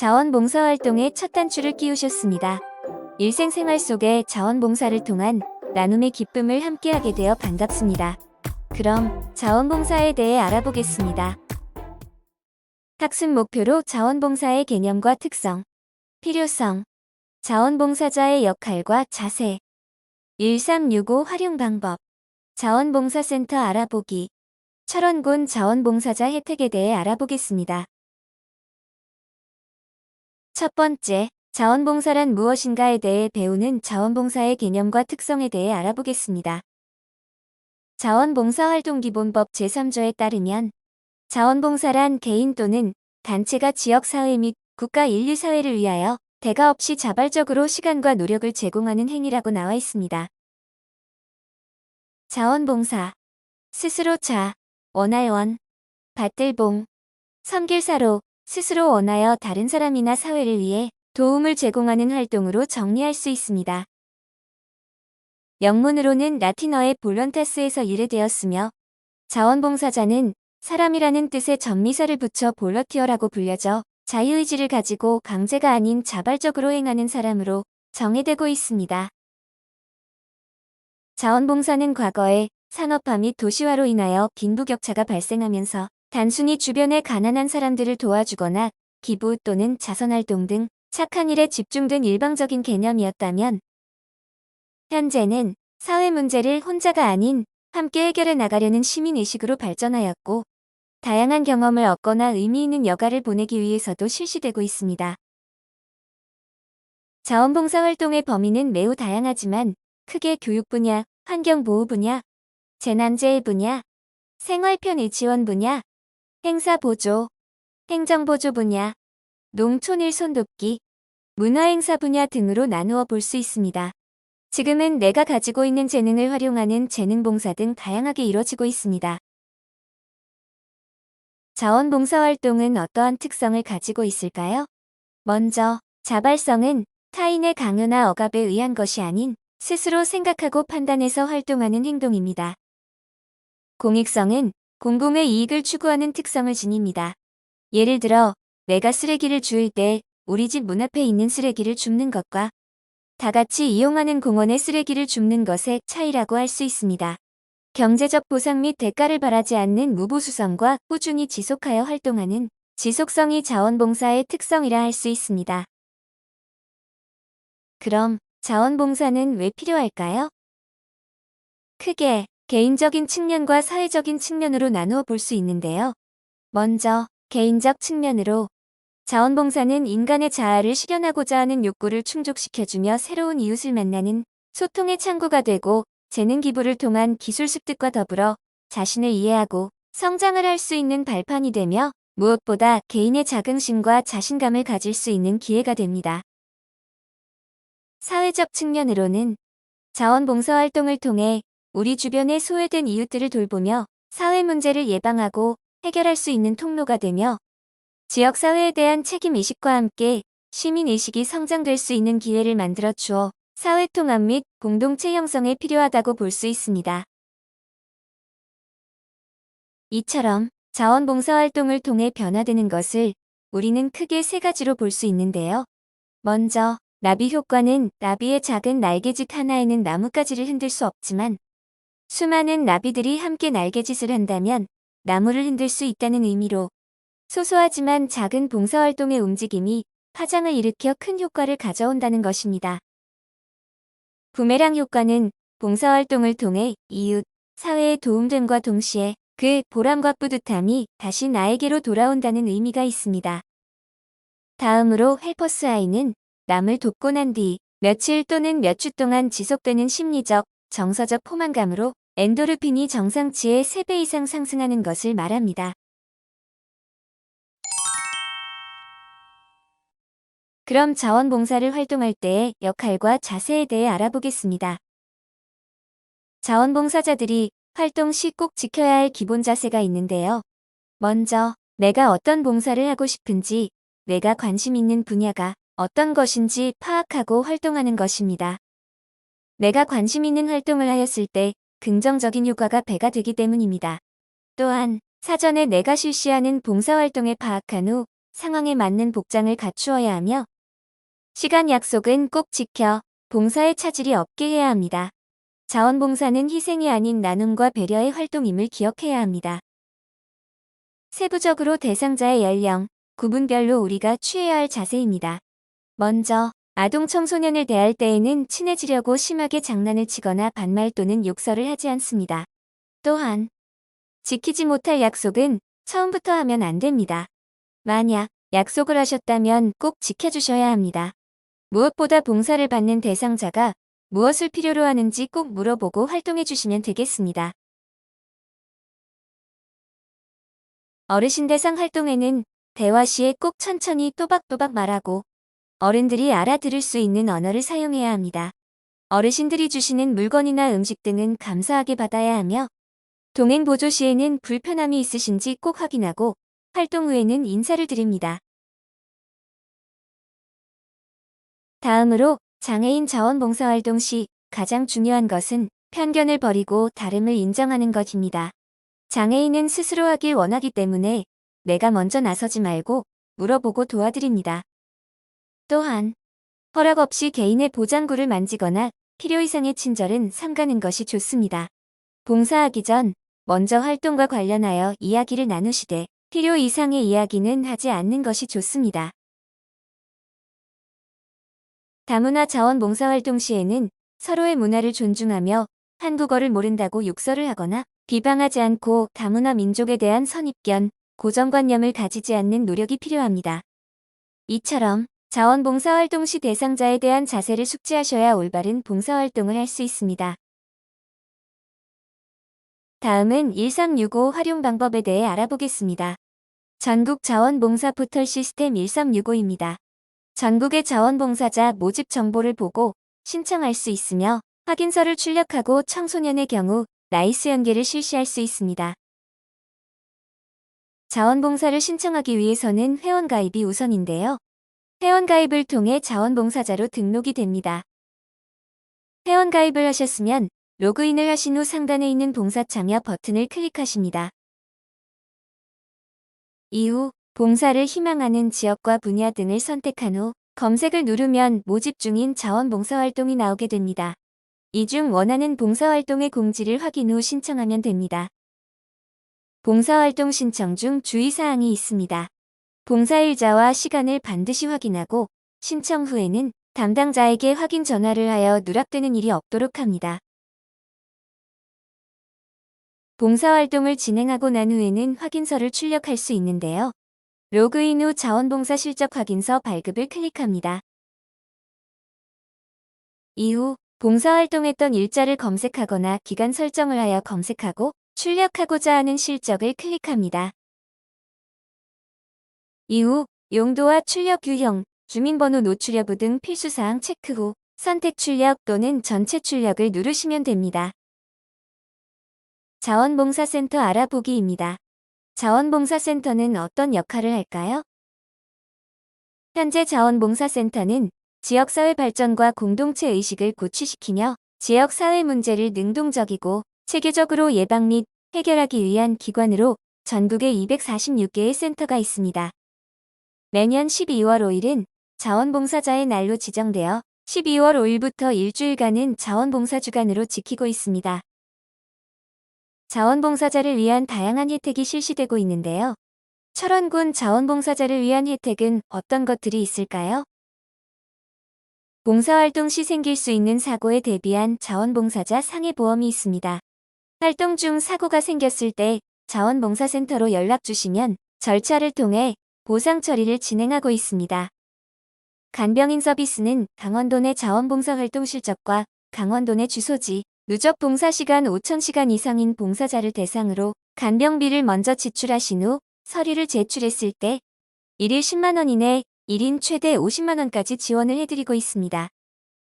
자원봉사활동에 첫 단추를 끼우셨습니다. 일생생활 속에 자원봉사를 통한 나눔의 기쁨을 함께하게 되어 반갑습니다. 그럼 자원봉사에 대해 알아보겠습니다. 학습 목표로 자원봉사의 개념과 특성, 필요성, 자원봉사자의 역할과 자세, 1365 활용 방법, 자원봉사센터 알아보기, 철원군 자원봉사자 혜택에 대해 알아보겠습니다. 첫 번째, 자원봉사란 무엇인가에 대해 배우는 자원봉사의 개념과 특성에 대해 알아보겠습니다. 자원봉사활동기본법 제3조에 따르면 자원봉사란 개인 또는 단체가 지역사회 및 국가 인류사회를 위하여 대가 없이 자발적으로 시간과 노력을 제공하는 행위라고 나와 있습니다. 자원봉사, 스스로 원할원, 받들봉, 섬길사로, 스스로 원하여 다른 사람이나 사회를 위해 도움을 제공하는 활동으로 정리할 수 있습니다. 영문으로는 라틴어의 볼런타스에서 유래되었으며 자원봉사자는 사람이라는 뜻의 전미사를 붙여 볼러티어라고 불려져 자유의지를 가지고 강제가 아닌 자발적으로 행하는 사람으로 정의되고 있습니다. 자원봉사는 과거에 산업화 및 도시화로 인하여 빈부격차가 발생하면서 단순히 주변의 가난한 사람들을 도와주거나 기부 또는 자선활동 등 착한 일에 집중된 일방적인 개념이었다면 현재는 사회 문제를 혼자가 아닌 함께 해결해 나가려는 시민의식으로 발전하였고 다양한 경험을 얻거나 의미 있는 여가를 보내기 위해서도 실시되고 있습니다. 자원봉사 활동의 범위는 매우 다양하지만 크게 교육 분야, 환경보호 분야, 재난재해 분야, 생활편의 지원 분야, 행사보조, 행정보조 분야, 농촌일손 돕기, 문화행사 분야 등으로 나누어 볼 수 있습니다. 지금은 내가 가지고 있는 재능을 활용하는 재능봉사 등 다양하게 이뤄지고 있습니다. 자원봉사활동은 어떠한 특성을 가지고 있을까요? 먼저, 자발성은 타인의 강요나 억압에 의한 것이 아닌 스스로 생각하고 판단해서 활동하는 행동입니다. 공익성은 공공의 이익을 추구하는 특성을 지닙니다. 예를 들어, 내가 쓰레기를 주울 때 우리 집 문 앞에 있는 쓰레기를 줍는 것과 다 같이 이용하는 공원의 쓰레기를 줍는 것의 차이라고 할 수 있습니다. 경제적 보상 및 대가를 바라지 않는 무보수성과 꾸준히 지속하여 활동하는 지속성이 자원봉사의 특성이라 할 수 있습니다. 그럼 자원봉사는 왜 필요할까요? 크게 개인적인 측면과 사회적인 측면으로 나누어 볼 수 있는데요. 먼저 개인적 측면으로 자원봉사는 인간의 자아를 실현하고자 하는 욕구를 충족시켜주며 새로운 이웃을 만나는 소통의 창구가 되고 재능 기부를 통한 기술 습득과 더불어 자신을 이해하고 성장을 할 수 있는 발판이 되며 무엇보다 개인의 자긍심과 자신감을 가질 수 있는 기회가 됩니다. 사회적 측면으로는 자원봉사활동을 통해 우리 주변의 소외된 이웃들을 돌보며 사회 문제를 예방하고 해결할 수 있는 통로가 되며 지역사회에 대한 책임의식과 함께 시민의식이 성장될 수 있는 기회를 만들어 주어 사회통합 및 공동체 형성에 필요하다고 볼 수 있습니다. 이처럼 자원봉사활동을 통해 변화되는 것을 우리는 크게 세 가지로 볼 수 있는데요. 먼저, 나비 효과는 나비의 작은 날개짓 하나에는 나뭇가지를 흔들 수 없지만 수많은 나비들이 함께 날개짓을 한다면 나무를 흔들 수 있다는 의미로 소소하지만 작은 봉사활동의 움직임이 파장을 일으켜 큰 효과를 가져온다는 것입니다. 부메랑 효과는 봉사활동을 통해 이웃, 사회에 도움됨과 동시에 그 보람과 뿌듯함이 다시 나에게로 돌아온다는 의미가 있습니다. 다음으로 헬퍼스 아이는 남을 돕고 난 뒤 며칠 또는 몇 주 동안 지속되는 심리적, 정서적 포만감으로 엔도르핀이 정상치의 3배 이상 상승하는 것을 말합니다. 그럼 자원봉사를 활동할 때의 역할과 자세에 대해 알아보겠습니다. 자원봉사자들이 활동 시 꼭 지켜야 할 기본 자세가 있는데요. 먼저, 내가 어떤 봉사를 하고 싶은지, 내가 관심 있는 분야가 어떤 것인지 파악하고 활동하는 것입니다. 내가 관심 있는 활동을 하였을 때 긍정적인 효과가 배가 되기 때문입니다. 또한 사전에 내가 실시하는 봉사활동을 파악한 후 상황에 맞는 복장을 갖추어야 하며 시간 약속은 꼭 지켜 봉사에 차질이 없게 해야 합니다. 자원봉사는 희생이 아닌 나눔과 배려의 활동임을 기억해야 합니다. 세부적으로 대상자의 연령, 구분별로 우리가 취해야 할 자세입니다. 먼저 아동 청소년을 대할 때에는 친해지려고 심하게 장난을 치거나 반말 또는 욕설을 하지 않습니다. 또한 지키지 못할 약속은 처음부터 하면 안 됩니다. 만약 약속을 하셨다면 꼭 지켜주셔야 합니다. 무엇보다 봉사를 받는 대상자가 무엇을 필요로 하는지 꼭 물어보고 활동해 주시면 되겠습니다. 어르신 대상 활동에는 대화 시에 꼭 천천히 또박또박 말하고 어른들이 알아들을 수 있는 언어를 사용해야 합니다. 어르신들이 주시는 물건이나 음식 등은 감사하게 받아야 하며 동행 보조 시에는 불편함이 있으신지 꼭 확인하고 활동 후에는 인사를 드립니다. 다음으로 장애인 자원봉사활동 시 가장 중요한 것은 편견을 버리고 다름을 인정하는 것입니다. 장애인은 스스로 하길 원하기 때문에 내가 먼저 나서지 말고 물어보고 도와드립니다. 또한 허락 없이 개인의 보장구를 만지거나 필요 이상의 친절은 삼가는 것이 좋습니다. 봉사하기 전 먼저 활동과 관련하여 이야기를 나누시되 필요 이상의 이야기는 하지 않는 것이 좋습니다. 다문화 자원봉사활동 시에는 서로의 문화를 존중하며 한국어를 모른다고 욕설을 하거나 비방하지 않고 다문화 민족에 대한 선입견, 고정관념을 가지지 않는 노력이 필요합니다. 이처럼 자원봉사활동 시 대상자에 대한 자세를 숙지하셔야 올바른 봉사활동을 할 수 있습니다. 다음은 1365 활용 방법에 대해 알아보겠습니다. 전국 자원봉사 포털 시스템 1365입니다. 전국의 자원봉사자 모집 정보를 보고 신청할 수 있으며 확인서를 출력하고 청소년의 경우 나이스 연계를 실시할 수 있습니다. 자원봉사를 신청하기 위해서는 회원가입이 우선인데요. 회원가입을 통해 자원봉사자로 등록이 됩니다. 회원가입을 하셨으면 로그인을 하신 후 상단에 있는 봉사참여 버튼을 클릭하십니다. 이후 봉사를 희망하는 지역과 분야 등을 선택한 후 검색을 누르면 모집 중인 자원봉사활동이 나오게 됩니다. 이 중 원하는 봉사활동의 공지를 확인 후 신청하면 됩니다. 봉사활동 신청 중 주의사항이 있습니다. 봉사일자와 시간을 반드시 확인하고 신청 후에는 담당자에게 확인 전화를 하여 누락되는 일이 없도록 합니다. 봉사활동을 진행하고 난 후에는 확인서를 출력할 수 있는데요. 로그인 후 자원봉사 실적 확인서 발급을 클릭합니다. 이후 봉사활동했던 일자를 검색하거나 기간 설정을 하여 검색하고 출력하고자 하는 실적을 클릭합니다. 이후 용도와 출력 유형, 주민번호 노출 여부 등 필수사항 체크 후 선택 출력 또는 전체 출력을 누르시면 됩니다. 자원봉사센터 알아보기입니다. 자원봉사센터는 어떤 역할을 할까요? 현재 자원봉사센터는 지역사회 발전과 공동체 의식을 고취시키며 지역사회 문제를 능동적이고 체계적으로 예방 및 해결하기 위한 기관으로 전국에 246개의 센터가 있습니다. 매년 12월 5일은 자원봉사자의 날로 지정되어 12월 5일부터 일주일간은 자원봉사 주간으로 지키고 있습니다. 자원봉사자를 위한 다양한 혜택이 실시되고 있는데요. 철원군 자원봉사자를 위한 혜택은 어떤 것들이 있을까요? 봉사활동 시 생길 수 있는 사고에 대비한 자원봉사자 상해보험이 있습니다. 활동 중 사고가 생겼을 때 자원봉사센터로 연락 주시면 절차를 통해 보상 처리를 진행하고 있습니다. 간병인 서비스는 강원도 내 자원봉사활동 실적과 강원도 내 주소지, 누적 봉사시간 5,000시간 이상인 봉사자를 대상으로 간병비를 먼저 지출하신 후 서류를 제출했을 때 1일 10만 원 이내 1인 최대 50만 원까지 지원을 해드리고 있습니다.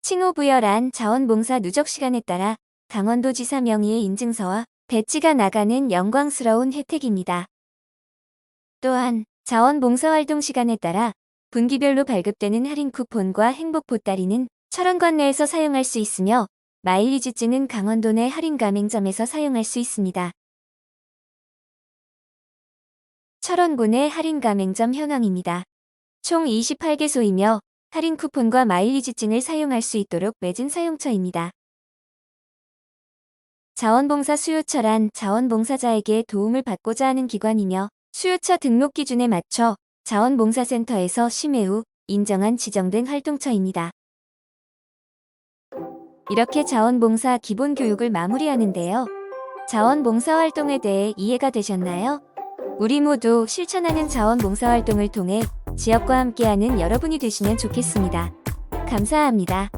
칭호부여란 자원봉사 누적시간에 따라 강원도지사 명의의 인증서와 배지가 나가는 영광스러운 혜택입니다. 또한 자원봉사활동 시간에 따라 분기별로 발급되는 할인 쿠폰과 행복 보따리는 철원관 내에서 사용할 수 있으며 마일리지증은 강원도 내 할인 가맹점에서 사용할 수 있습니다. 철원군의 할인 가맹점 현황입니다. 총 28개소이며 할인 쿠폰과 마일리지증을 사용할 수 있도록 맺은 사용처입니다. 자원봉사 수요처란 자원봉사자에게 도움을 받고자 하는 기관이며 수요처 등록 기준에 맞춰 자원봉사센터에서 심의 후 인정한 지정된 활동처입니다. 이렇게 자원봉사 기본교육을 마무리하는데요. 자원봉사활동에 대해 이해가 되셨나요? 우리 모두 실천하는 자원봉사활동을 통해 지역과 함께하는 여러분이 되시면 좋겠습니다. 감사합니다.